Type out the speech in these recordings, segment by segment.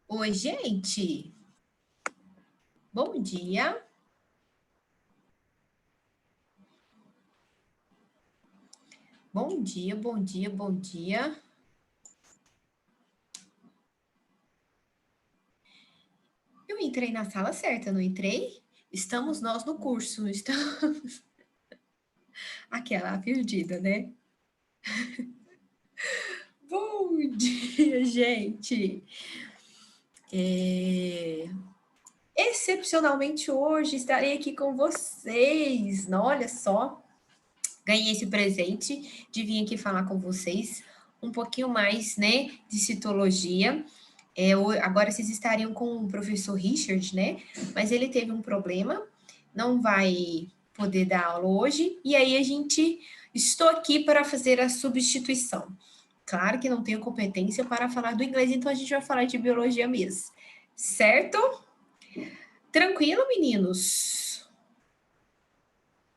Oi, gente. Bom dia. Bom dia, bom dia, bom dia. Eu entrei na sala certa, não entrei? Estamos nós no curso, estamos. Aquela perdida, né? Bom dia, gente. Excepcionalmente hoje estarei aqui com vocês. Olha só, ganhei esse presente de vir aqui falar com vocês um pouquinho mais, né, de citologia. Agora vocês estariam com o professor Richard, né? Mas ele teve um problema, não vai poder dar aula hoje, e aí estou aqui para fazer a substituição. Claro que não tenho competência para falar do inglês, então a gente vai falar de biologia mesmo. Certo? Tranquilo, meninos?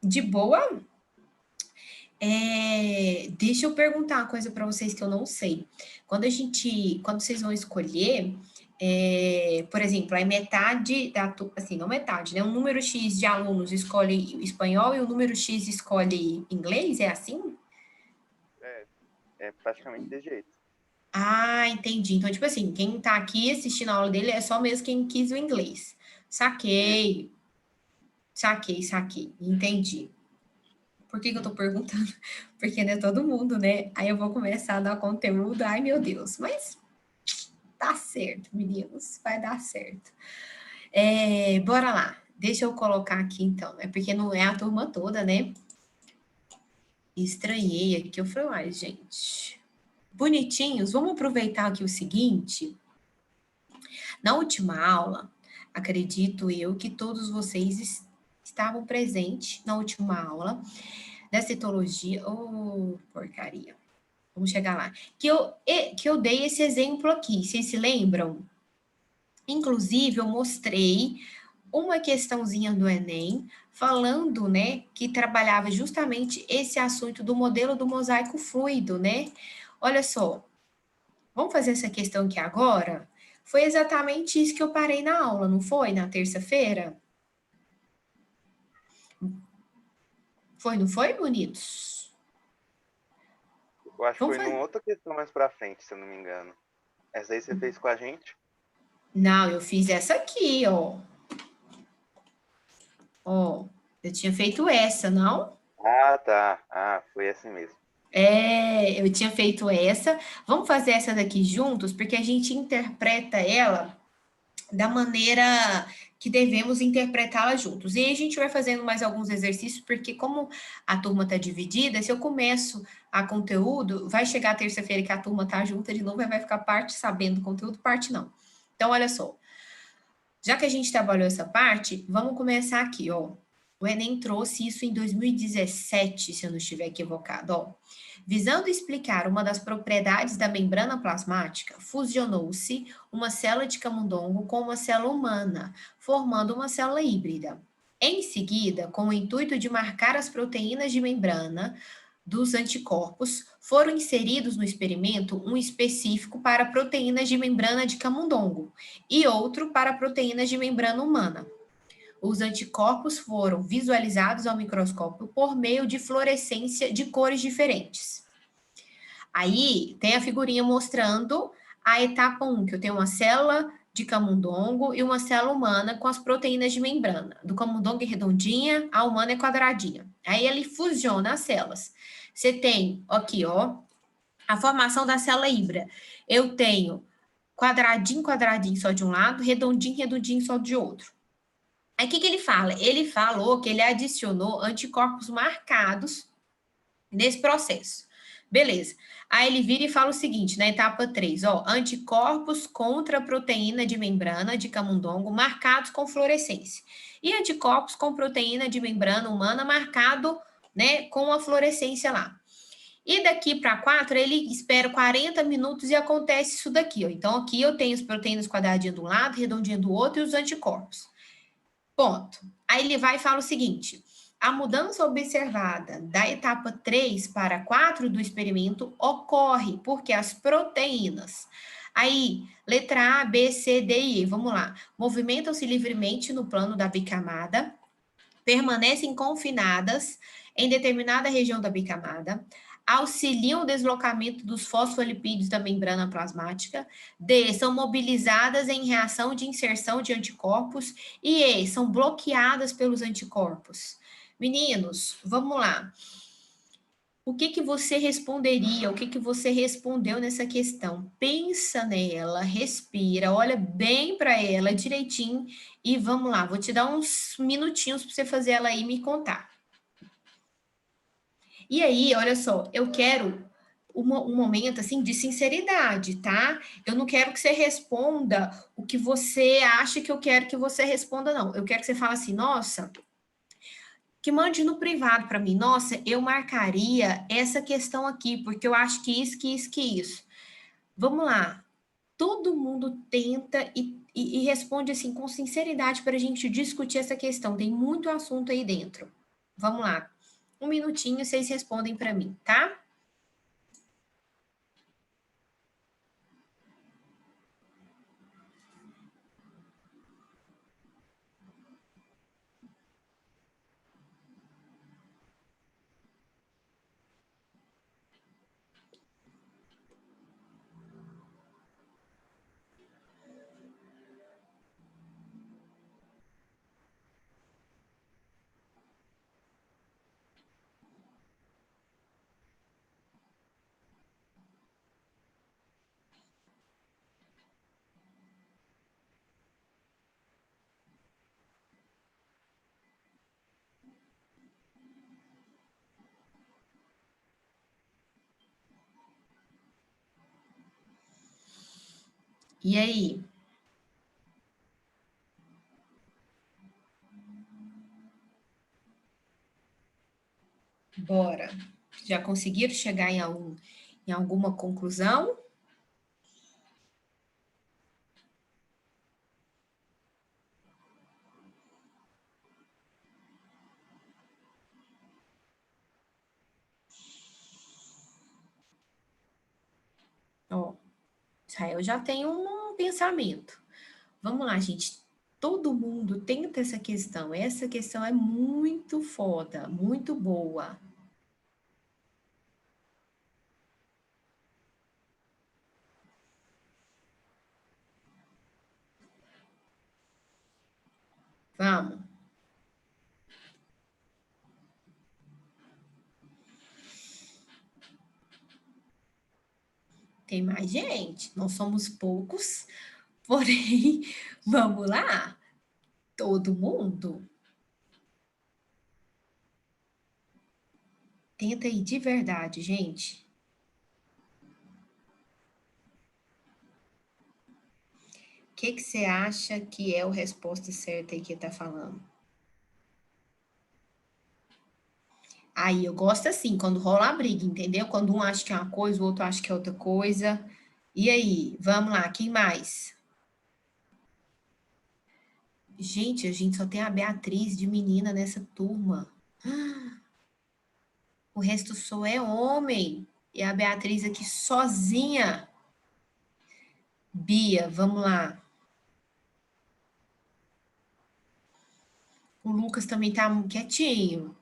De boa? Deixa eu perguntar uma coisa para vocês que eu não sei. Quando vocês vão escolher, por exemplo, aí metade assim, não metade, né? Um número X de alunos escolhe espanhol e o número X escolhe inglês, é assim? É praticamente desse jeito. Ah, entendi. Então, tipo assim, quem tá aqui assistindo a aula dele é só mesmo quem quis o inglês. Isso. Saquei, saquei, entendi. Por que eu tô perguntando? Porque não é todo mundo, né? Aí eu vou começar a dar conteúdo, ai meu Deus, mas tá certo, meninos, vai dar certo. Bora lá, deixa eu colocar aqui então, é porque não é a turma toda, né? Estranhei aqui, eu falei, ai gente, bonitinhos, vamos aproveitar aqui o seguinte, na última aula, acredito eu que todos vocês estavam presentes na última aula da citologia, porcaria. Vamos chegar lá. Que eu dei esse exemplo aqui, vocês se lembram? Inclusive, eu mostrei uma questãozinha do Enem, falando, né, que trabalhava justamente esse assunto do modelo do mosaico fluido, né? Olha só, vamos fazer essa questão aqui agora? Foi exatamente isso que eu parei na aula, não foi? Na terça-feira? Foi, não foi, bonitos? Eu acho que Vamos foi fazer. numa outra questão mais pra frente, se eu não me engano. Essa aí você fez com a gente? Não, eu fiz essa aqui, ó. Ó, eu tinha feito essa, não? Ah, tá. Ah, foi essa mesmo. Eu tinha feito essa. Vamos fazer essa daqui juntos, porque a gente interpreta ela da maneira que devemos interpretá-la juntos. E aí a gente vai fazendo mais alguns exercícios, porque como a turma está dividida, se eu começo a conteúdo, vai chegar a terça-feira que a turma está junta de novo, e vai ficar parte sabendo o conteúdo, parte não. Então, olha só. Já que a gente trabalhou essa parte, vamos começar aqui, ó. O Enem trouxe isso em 2017, se eu não estiver equivocado, ó. Visando explicar uma das propriedades da membrana plasmática, fusionou-se uma célula de camundongo com uma célula humana, formando uma célula híbrida. Em seguida, com o intuito de marcar as proteínas de membrana dos anticorpos, foram inseridos no experimento um específico para proteínas de membrana de camundongo e outro para proteínas de membrana humana. Os anticorpos foram visualizados ao microscópio por meio de fluorescência de cores diferentes. Aí tem a figurinha mostrando a etapa 1, que eu tenho uma célula de camundongo e uma célula humana com as proteínas de membrana. Do camundongo é redondinha, a humana é quadradinha. Aí ele fusiona as células. Você tem aqui, ó, a formação da célula híbrida. Eu tenho quadradinho, quadradinho só de um lado, redondinho, redondinho só de outro. Aí o que ele fala? Ele falou que ele adicionou anticorpos marcados nesse processo. Beleza. Aí ele vira e fala o seguinte, na etapa 3, ó, anticorpos contra a proteína de membrana de camundongo marcados com fluorescência. E anticorpos com proteína de membrana humana marcado, né, com a fluorescência lá. E daqui para 4, ele espera 40 minutos e acontece isso daqui, ó. Então, aqui eu tenho as proteínas quadradinhas de um lado, redondinha do outro e os anticorpos. Ponto. Aí ele vai e fala o seguinte: A mudança observada da etapa 3 para 4 do experimento ocorre porque as proteínas. Aí, letra A, B, C, D e E, vamos lá. Movimentam-se livremente no plano da bicamada, permanecem confinadas em determinada região da bicamada, auxiliam o deslocamento dos fosfolipídios da membrana plasmática, D, são mobilizadas em reação de inserção de anticorpos, e E, são bloqueadas pelos anticorpos. Meninos, vamos lá. O que que você responderia? O que que você respondeu nessa questão? Pensa nela, respira, olha bem para ela direitinho e vamos lá. Vou te dar uns minutinhos para você fazer ela aí e me contar. E aí, olha só, eu quero um momento assim de sinceridade, tá? Eu não quero que você responda o que você acha que eu quero que você responda, não. Eu quero que você fale assim, nossa, que mande no privado para mim. Nossa, eu marcaria essa questão aqui, porque eu acho que isso, que isso, que isso. Vamos lá. Todo mundo tenta e responde assim com sinceridade para a gente discutir essa questão. Tem muito assunto aí dentro. Vamos lá. Um minutinho, vocês respondem para mim, tá? E aí? Bora. Já conseguiram chegar em alguma conclusão? Ó, Israel já tem um pensamento. Vamos lá, gente. Todo mundo tenta essa questão. Essa questão é muito foda, muito boa. Vamos. Tem mais gente. Não somos poucos, porém, vamos lá. Todo mundo tenta ir de verdade, gente. O que que você acha que é a resposta certa aí que tá falando? Aí eu gosto assim, quando rola a briga, entendeu? Quando um acha que é uma coisa, o outro acha que é outra coisa. E aí, vamos lá, quem mais? Gente, a gente só tem a Beatriz de menina nessa turma. O resto só é homem. E a Beatriz aqui sozinha. Bia, vamos lá. O Lucas também tá quietinho.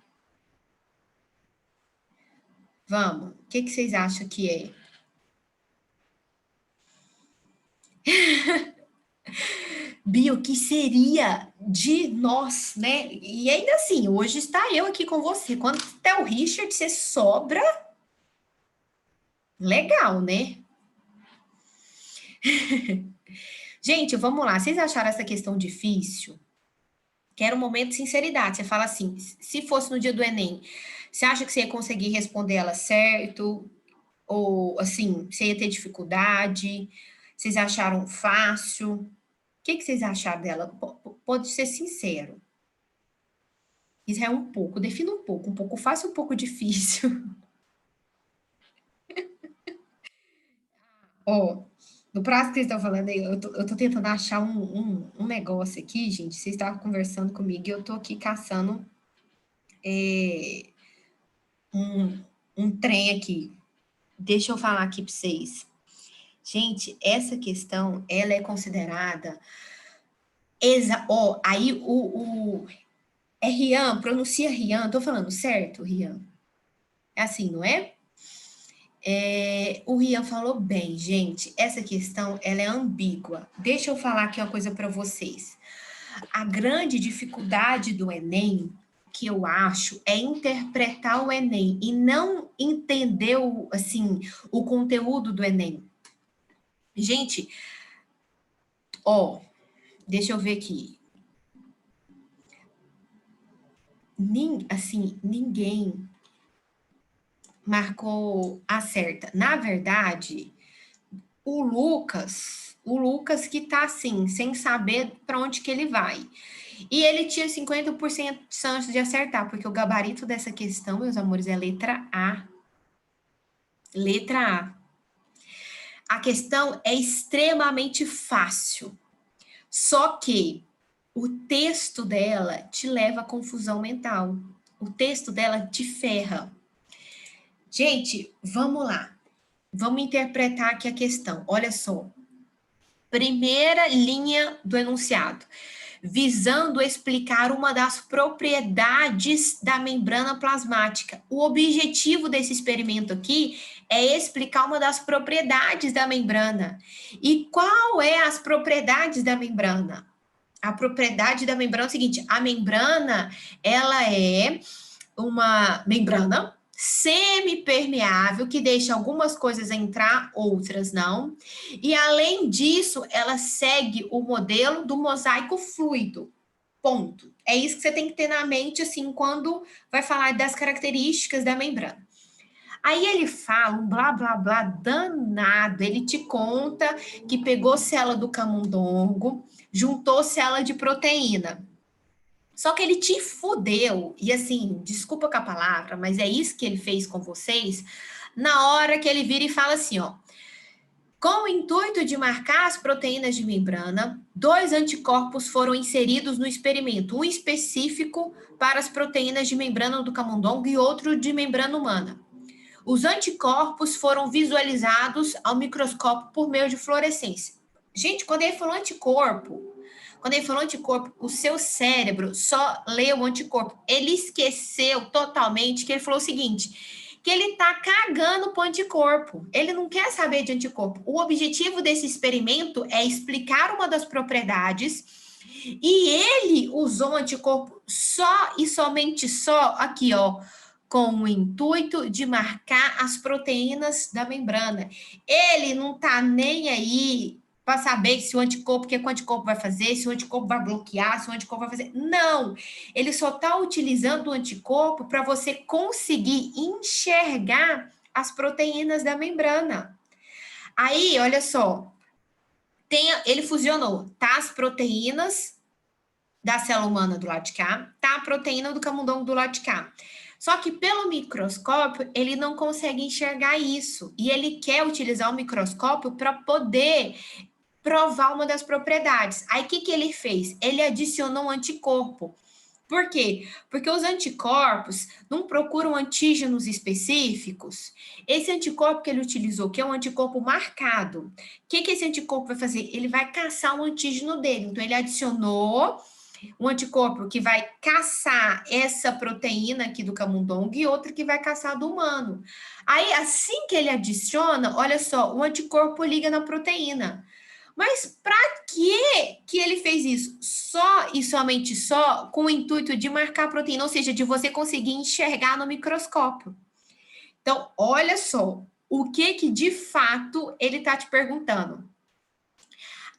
Vamos. O que que vocês acham que é? Bia, o que seria de nós, né? E ainda assim, hoje está eu aqui com você. Quando tá o Richard, você sobra. Legal, né? Gente, vamos lá. Vocês acharam essa questão difícil? Quero um momento de sinceridade. Você fala assim: se fosse no dia do Enem, você acha que você ia conseguir responder ela certo? Ou assim, você ia ter dificuldade? Vocês acharam fácil? O que que vocês acharam dela? Pode ser sincero. Isso é um pouco, defina um pouco fácil, um pouco difícil. Ó, no prazo que vocês estão falando aí, eu tô tentando achar um negócio aqui, gente. Vocês estavam conversando comigo e eu tô aqui caçando um trem aqui. Deixa eu falar aqui para vocês. Gente, essa questão, ela é considerada... aí é Rian, pronuncia Rian, tô falando certo, Rian? É assim, não é? O Rian falou bem, gente, essa questão, ela é ambígua. Deixa eu falar aqui uma coisa para vocês. A grande dificuldade do Enem, que eu acho, é interpretar o Enem e não entender assim, o conteúdo do Enem. Gente, deixa eu ver aqui. Ninguém marcou a certa. Na verdade, o Lucas que tá assim, sem saber para onde que ele vai. E ele tinha 50% de chance de acertar, porque o gabarito dessa questão, meus amores, é letra A. Letra A. A questão é extremamente fácil. Só que o texto dela te leva à confusão mental. O texto dela te ferra. Gente, vamos lá. Vamos interpretar aqui a questão. Olha só. Primeira linha do enunciado. Visando explicar uma das propriedades da membrana plasmática. O objetivo desse experimento aqui é explicar uma das propriedades da membrana. E qual é as propriedades da membrana? A propriedade da membrana é o seguinte, a membrana, ela é uma membrana semipermeável, que deixa algumas coisas entrar, outras não. E, além disso, ela segue o modelo do mosaico fluido. Ponto. É isso que você tem que ter na mente, assim, quando vai falar das características da membrana. Aí ele fala um blá, blá, blá danado. Ele te conta que pegou célula do camundongo, juntou célula de proteína. Só que ele te fudeu, e assim, desculpa com a palavra, mas é isso que ele fez com vocês, na hora que ele vira e fala assim, ó, com o intuito de marcar as proteínas de membrana, 2 anticorpos foram inseridos no experimento, um específico para as proteínas de membrana do camundongo e outro de membrana humana. Os anticorpos foram visualizados ao microscópio por meio de fluorescência. Gente, quando ele falou anticorpo, o seu cérebro só leu o anticorpo. Ele esqueceu totalmente que ele falou o seguinte, que ele tá cagando pro anticorpo. Ele não quer saber de anticorpo. O objetivo desse experimento é explicar uma das propriedades e ele usou o anticorpo só e somente só aqui, ó, com o intuito de marcar as proteínas da membrana. Ele não tá nem aí para saber se o anticorpo, o que o anticorpo vai fazer, se o anticorpo vai bloquear, se o anticorpo vai fazer. Não! Ele só está utilizando o anticorpo para você conseguir enxergar as proteínas da membrana. Aí, olha só, ele fusionou, tá? As proteínas da célula humana do lado de cá, tá? A proteína do camundongo do lado de cá. Só que pelo microscópio, ele não consegue enxergar isso. E ele quer utilizar o microscópio para poder provar uma das propriedades. Aí, o que ele fez? Ele adicionou um anticorpo. Por quê? Porque os anticorpos não procuram antígenos específicos. Esse anticorpo que ele utilizou, que é um anticorpo marcado, o que esse anticorpo vai fazer? Ele vai caçar o antígeno dele. Então, ele adicionou um anticorpo que vai caçar essa proteína aqui do camundongo e outro que vai caçar do humano. Aí, assim que ele adiciona, olha só, o anticorpo liga na proteína. Mas para que ele fez isso? Só e somente só com o intuito de marcar a proteína, ou seja, de você conseguir enxergar no microscópio. Então, olha só, o que de fato ele está te perguntando?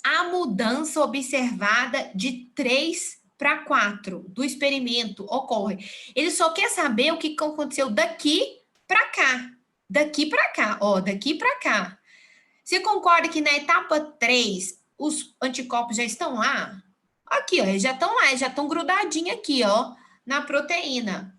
A mudança observada de 3 para 4 do experimento ocorre. Ele só quer saber o que aconteceu daqui para cá. Daqui para cá, ó, daqui para cá. Você concorda que na etapa 3, os anticorpos já estão lá? Aqui, ó, eles já estão lá, eles já estão grudadinhos aqui, ó, na proteína.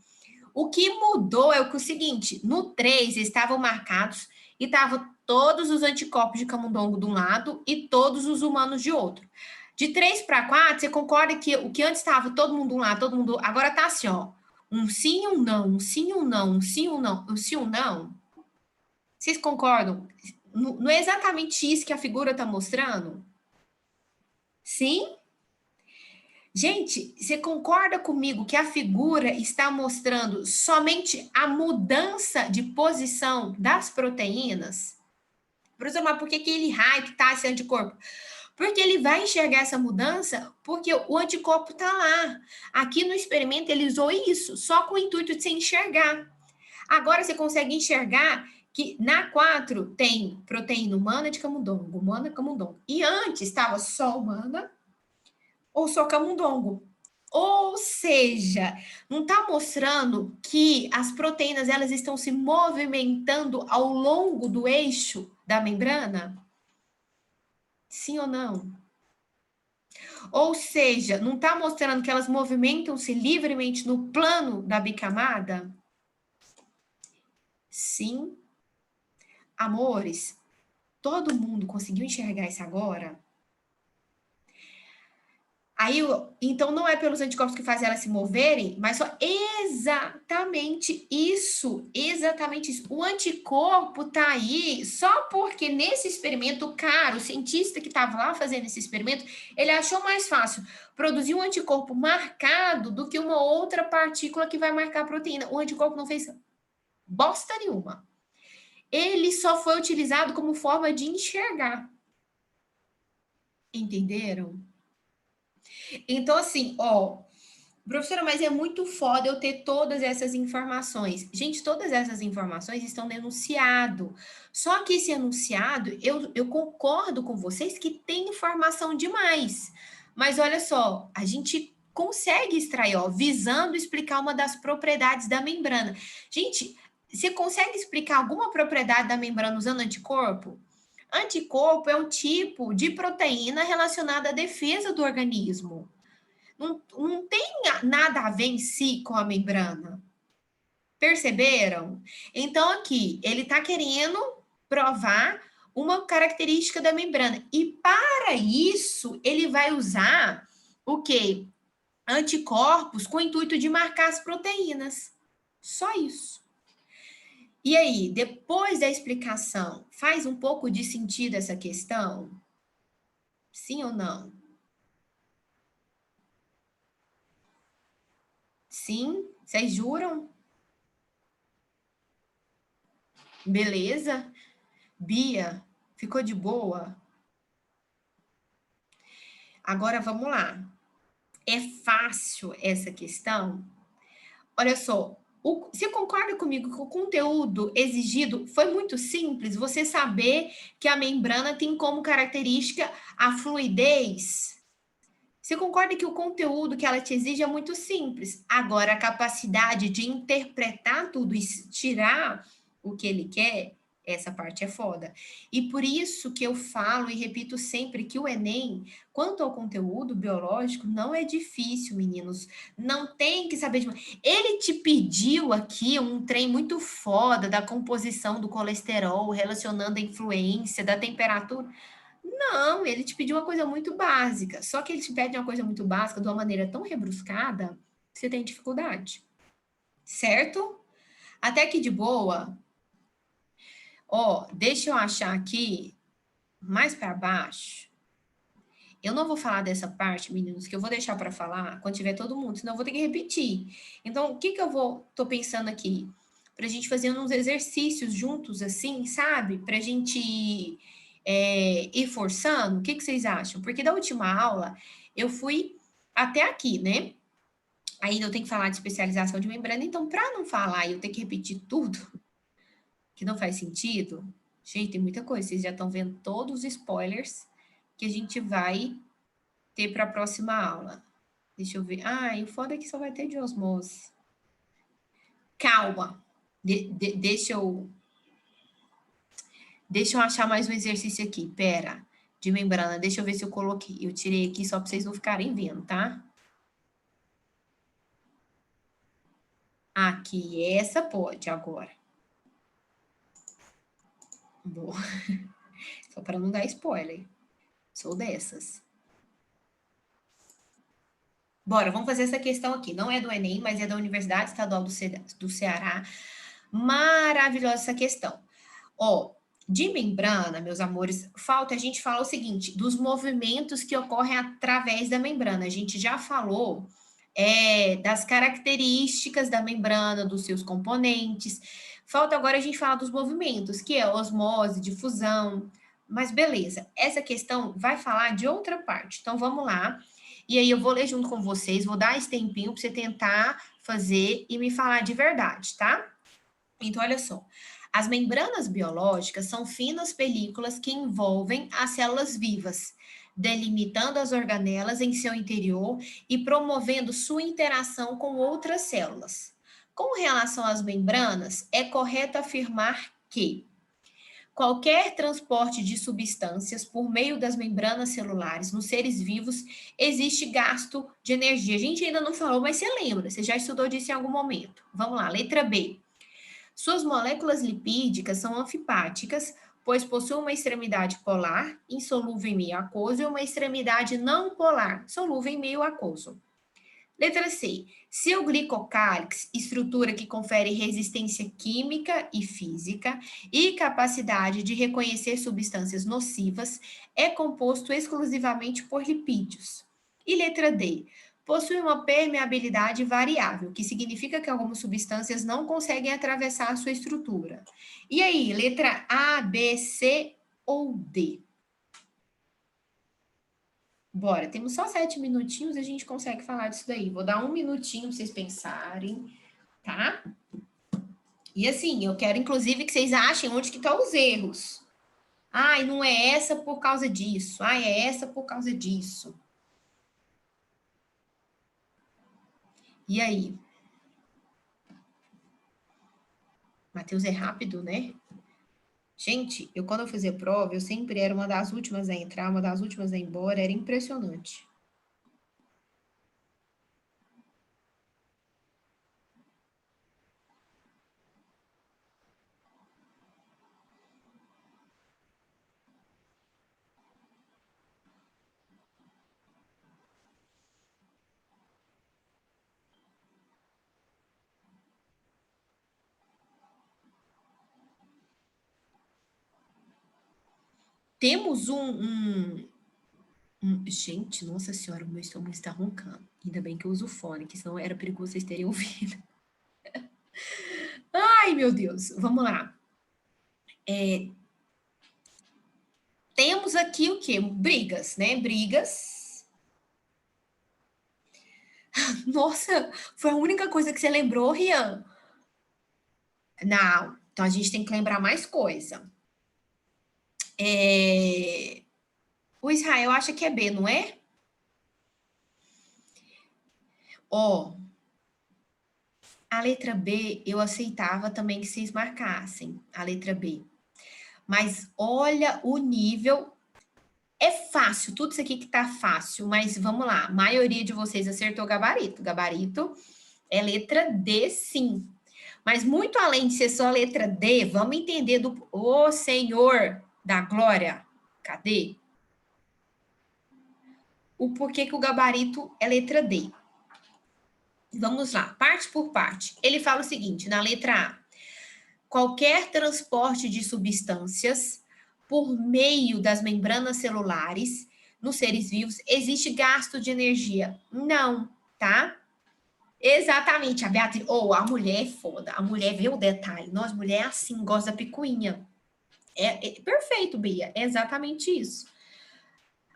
O que mudou é o seguinte, no 3 estavam marcados e estavam todos os anticorpos de camundongo de um lado e todos os humanos de outro. De 3 para 4, você concorda que o que antes estava todo mundo de um lado, todo mundo... Agora tá assim, ó. Um sim, um não, um sim, um não, um sim, um não, um sim, um não. Vocês concordam? Não é exatamente isso que a figura está mostrando? Sim? Gente, você concorda comigo que a figura está mostrando somente a mudança de posição das proteínas? Professor, mas por que ele raio que está esse anticorpo? Porque ele vai enxergar essa mudança porque o anticorpo está lá. Aqui no experimento ele usou isso, só com o intuito de se enxergar. Agora você consegue enxergar que na 4 tem proteína humana de camundongo, humana camundongo. E antes estava só humana ou só camundongo. Ou seja, não está mostrando que as proteínas elas estão se movimentando ao longo do eixo da membrana? Sim ou não? Ou seja, não está mostrando que elas movimentam-se livremente no plano da bicamada? Sim. Amores, todo mundo conseguiu enxergar isso agora? Aí, então não é pelos anticorpos que fazem elas se moverem, mas só exatamente isso, exatamente isso. O anticorpo tá aí só porque nesse experimento, cara, o cientista que estava lá fazendo esse experimento, ele achou mais fácil produzir um anticorpo marcado do que uma outra partícula que vai marcar a proteína. O anticorpo não fez bosta nenhuma. Ele só foi utilizado como forma de enxergar. Entenderam? Então, assim, ó, professora, mas é muito foda eu ter todas essas informações. Gente, todas essas informações estão no enunciado. Só que esse enunciado, eu concordo com vocês que tem informação demais. Mas olha só, a gente consegue extrair, ó, visando explicar uma das propriedades da membrana. Gente, você consegue explicar alguma propriedade da membrana usando anticorpo? Anticorpo é um tipo de proteína relacionada à defesa do organismo. Não tem nada a ver em si com a membrana. Perceberam? Então, aqui, ele está querendo provar uma característica da membrana. E para isso, ele vai usar o quê? Anticorpos com o intuito de marcar as proteínas. Só isso. E aí, depois da explicação, faz um pouco de sentido essa questão? Sim ou não? Sim? Vocês juram? Beleza? Bia, ficou de boa? Agora vamos lá. É fácil essa questão? Olha só, você concorda comigo que o conteúdo exigido foi muito simples? Você saber que a membrana tem como característica a fluidez? Você concorda que o conteúdo que ela te exige é muito simples? Agora, a capacidade de interpretar tudo e tirar o que ele quer, essa parte é foda. E por isso que eu falo e repito sempre que o Enem, quanto ao conteúdo biológico, não é difícil, meninos. Não tem que saber de. Ele te pediu aqui um trem muito foda da composição do colesterol, relacionando a influência da temperatura. Não, ele te pediu uma coisa muito básica. Só que ele te pede uma coisa muito básica de uma maneira tão rebruscada que você tem dificuldade. Certo? Até que de boa. Ó, deixa eu achar aqui mais para baixo. Eu não vou falar dessa parte, meninos, que eu vou deixar para falar quando tiver todo mundo, senão eu vou ter que repetir. Então, o que que tô pensando aqui? Pra gente fazer uns exercícios juntos, assim, sabe? Pra gente ir forçando. O que que vocês acham? Porque da última aula, eu fui até aqui, né? Ainda eu tenho que falar de especialização de membrana, então, para não falar e eu ter que repetir tudo, que não faz sentido, gente, tem muita coisa. Vocês já estão vendo todos os spoilers que a gente vai ter para a próxima aula. Deixa eu ver. Ah, e o foda é que só vai ter de osmose. Calma. Deixa eu achar mais um exercício aqui. Pera. De membrana. Deixa eu ver se eu coloquei. Eu tirei aqui só para vocês não ficarem vendo, tá? Aqui. Essa pode agora. Boa. Só para não dar spoiler. Sou dessas. Bora, vamos fazer essa questão aqui. Não é do Enem, mas é da Universidade Estadual do Ceará. Maravilhosa essa questão. Ó, de membrana, meus amores, falta a gente falar o seguinte, dos movimentos que ocorrem através da membrana. A gente já falou das características da membrana, dos seus componentes. Falta agora a gente falar dos movimentos, que é osmose, difusão. Mas beleza, essa questão vai falar de outra parte. Então vamos lá. E aí eu vou ler junto com vocês, vou dar esse tempinho para você tentar fazer e me falar de verdade, tá? Então, olha só. As membranas biológicas são finas películas que envolvem as células vivas, delimitando as organelas em seu interior e promovendo sua interação com outras células. Com relação às membranas, é correto afirmar que qualquer transporte de substâncias por meio das membranas celulares nos seres vivos existe gasto de energia. A gente ainda não falou, mas você lembra, você já estudou disso em algum momento. Vamos lá, letra B. Suas moléculas lipídicas são anfipáticas, pois possuem uma extremidade polar, insolúvel em meio aquoso, e uma extremidade não polar, solúvel em meio aquoso. Letra C. Seu glicocálix, estrutura que confere resistência química e física e capacidade de reconhecer substâncias nocivas, é composto exclusivamente por lipídios. E letra D. Possui uma permeabilidade variável, que significa que algumas substâncias não conseguem atravessar a sua estrutura. E aí, letra A, B, C ou D? Bora, temos só 7 minutinhos, a gente consegue falar disso daí. Vou dar 1 minutinho para vocês pensarem, tá? E assim, eu quero inclusive que vocês achem onde que estão os erros. Ai, não é essa por causa disso. Ai, é essa por causa disso. E aí? Matheus é rápido, né? Gente, quando eu fazia prova, eu sempre era uma das últimas a entrar, uma das últimas a ir embora, era impressionante. Temos Gente, nossa senhora, o meu estômago está roncando. Ainda bem que eu uso fone, que senão era perigoso vocês terem ouvido. Ai, meu Deus, vamos lá. Temos aqui o quê? Brigas, né? Brigas. Nossa, foi a única coisa que você lembrou, Rian? Não, então a gente tem que lembrar mais coisa. O Israel acha que é B, não é? Ó, a letra B eu aceitava também que vocês marcassem, a letra B. Mas olha o nível. É fácil, tudo isso aqui que tá fácil, mas vamos lá. A maioria de vocês acertou gabarito. Gabarito é letra D, sim. Mas muito além de ser só a letra D, vamos entender do Ô Senhor da Glória. Cadê? O porquê que o gabarito é letra D. Vamos lá, parte por parte. Ele fala o seguinte, na letra A. Qualquer transporte de substâncias por meio das membranas celulares nos seres vivos, existe gasto de energia? Não, tá? Exatamente, a Beatriz, a mulher é foda, a mulher vê o detalhe, nós mulher é assim, gosta da picuinha. É perfeito, Bia, é exatamente isso.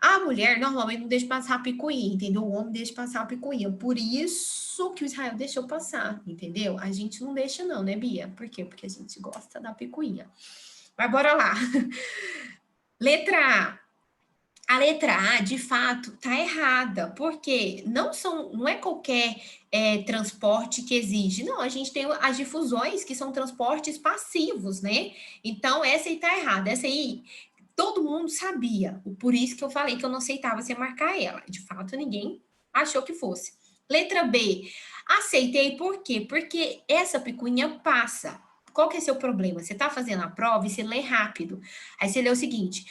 A mulher normalmente não deixa passar a picuinha, entendeu? O homem deixa passar a picuinha. Por isso que o Israel deixou passar, entendeu? A gente não deixa não, né, Bia? Por quê? Porque a gente gosta da picuinha. Mas bora lá. Letra A. A letra A, de fato, tá errada, porque não é qualquer transporte que exige. Não, a gente tem as difusões, que são transportes passivos, né? Então, essa aí tá errada. Essa aí, todo mundo sabia. Por isso que eu falei que eu não aceitava você marcar ela. De fato, ninguém achou que fosse. Letra B. Aceitei por quê? Porque essa picuinha passa. Qual que é seu problema? Você tá fazendo a prova e você lê rápido. Aí você lê o seguinte: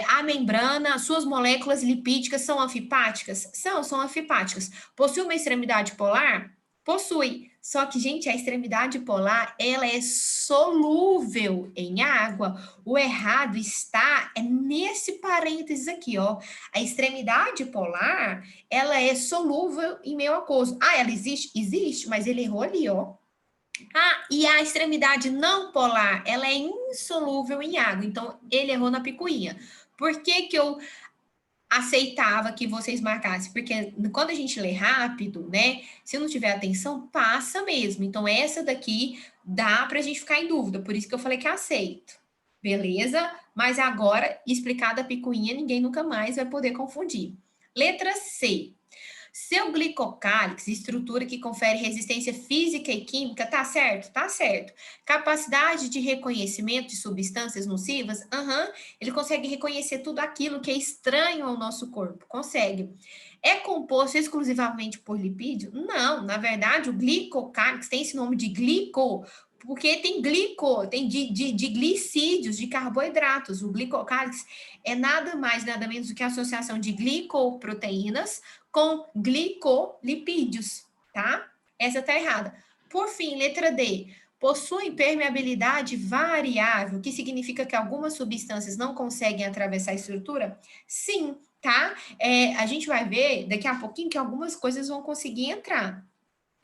A membrana, suas moléculas lipídicas são anfipáticas? São anfipáticas. Possui uma extremidade polar? Possui. Só que, gente, a extremidade polar, ela é solúvel em água. O errado está nesse parênteses aqui, ó. A extremidade polar, ela é solúvel em meio aquoso. Ah, ela existe? Existe, mas ele errou ali, ó. Ah, e a extremidade não polar, ela é insolúvel em água. Então, ele errou na picuinha. Por que que eu aceitava que vocês marcassem? Porque quando a gente lê rápido, né? Se não tiver atenção, passa mesmo. Então, essa daqui dá pra gente ficar em dúvida. Por isso que eu falei que aceito. Beleza? Mas agora, explicada a picuinha, ninguém nunca mais vai poder confundir. Letra C. Seu glicocálix, estrutura que confere resistência física e química, tá certo? Tá certo. Capacidade de reconhecimento de substâncias nocivas? Ele consegue reconhecer tudo aquilo que é estranho ao nosso corpo. Consegue. É composto exclusivamente por lipídio? Não, na verdade, o glicocálix tem esse nome de glico, porque tem glico, tem de glicídios, de carboidratos. O glicocálix é nada mais, nada menos do que a associação de glicoproteínas com glicolipídios, tá? Essa tá errada. Por fim, letra D. Possui permeabilidade variável, que significa que algumas substâncias não conseguem atravessar a estrutura? Sim, tá? A gente vai ver daqui a pouquinho que algumas coisas vão conseguir entrar.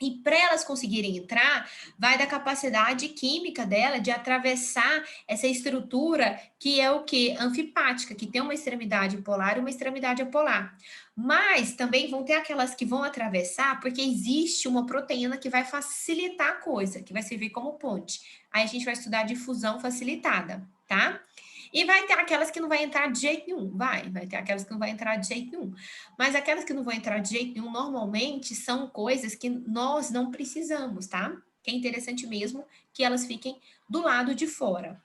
E para elas conseguirem entrar, vai da capacidade química dela de atravessar essa estrutura que é o que? Anfipática, que tem uma extremidade polar e uma extremidade apolar. Mas também vão ter aquelas que vão atravessar, porque existe uma proteína que vai facilitar a coisa, que vai servir como ponte. Aí a gente vai estudar difusão facilitada, tá? E vai ter aquelas que não vai entrar de jeito nenhum, vai ter aquelas que não vai entrar de jeito nenhum. Mas aquelas que não vão entrar de jeito nenhum, normalmente são coisas que nós não precisamos, tá? Que é interessante mesmo que elas fiquem do lado de fora.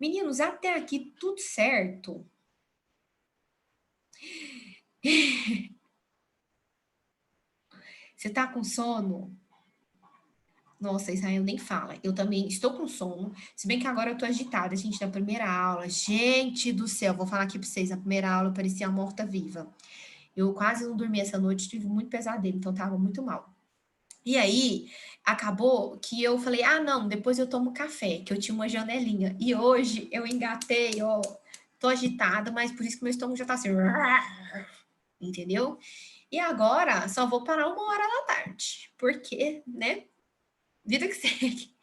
Meninos, até aqui tudo certo? Você tá com sono? Nossa, Israel nem fala. Eu também estou com sono. Se bem que agora eu tô agitada, gente, na primeira aula. Gente do céu, vou falar aqui pra vocês. Na primeira aula eu parecia uma morta-viva. Eu quase não dormi essa noite, tive muito pesadelo, então tava muito mal. E aí, acabou que eu falei, ah, não, depois eu tomo café, que eu tinha uma janelinha. E hoje eu engatei, ó, tô agitada, mas por isso que meu estômago já tá assim, entendeu? E agora só vou parar 1 hora da tarde, porque, né, vida que segue.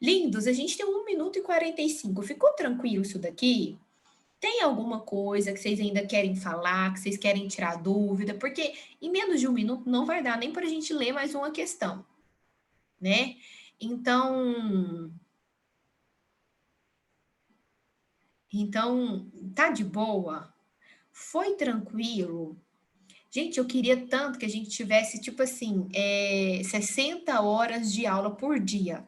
Lindos, a gente tem 1 minuto e 45. Ficou tranquilo isso daqui? Tem alguma coisa que vocês ainda querem falar, que vocês querem tirar dúvida? Porque em menos de 1 minuto não vai dar nem para a gente ler mais uma questão, né? Então, tá de boa? Foi tranquilo? Gente, eu queria tanto que a gente tivesse, tipo assim, 60 horas de aula por dia.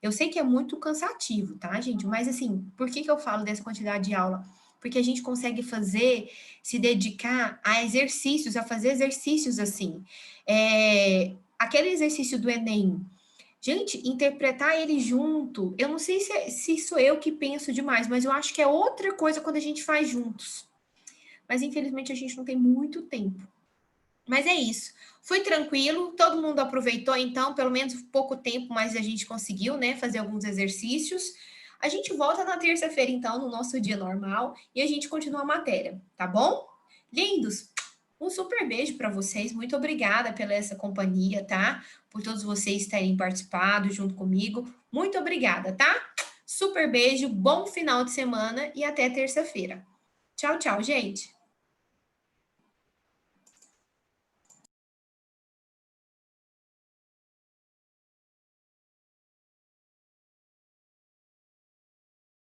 Eu sei que é muito cansativo, tá, gente? Mas, assim, por que que eu falo dessa quantidade de aula? Porque a gente consegue fazer, se dedicar a exercícios, a fazer exercícios assim. Aquele exercício do Enem, gente, interpretar ele junto, eu não sei se sou eu que penso demais, mas eu acho que é outra coisa quando a gente faz juntos. Mas, infelizmente, a gente não tem muito tempo. Mas é isso. Foi tranquilo, todo mundo aproveitou, então, pelo menos pouco tempo, mas a gente conseguiu, né, fazer alguns exercícios. A gente volta na terça-feira, então, no nosso dia normal, e a gente continua a matéria, tá bom? Lindos, um super beijo para vocês. Muito obrigada pela essa companhia, tá? Por todos vocês terem participado junto comigo. Muito obrigada, tá? Super beijo, bom final de semana e até terça-feira. Tchau, tchau, gente.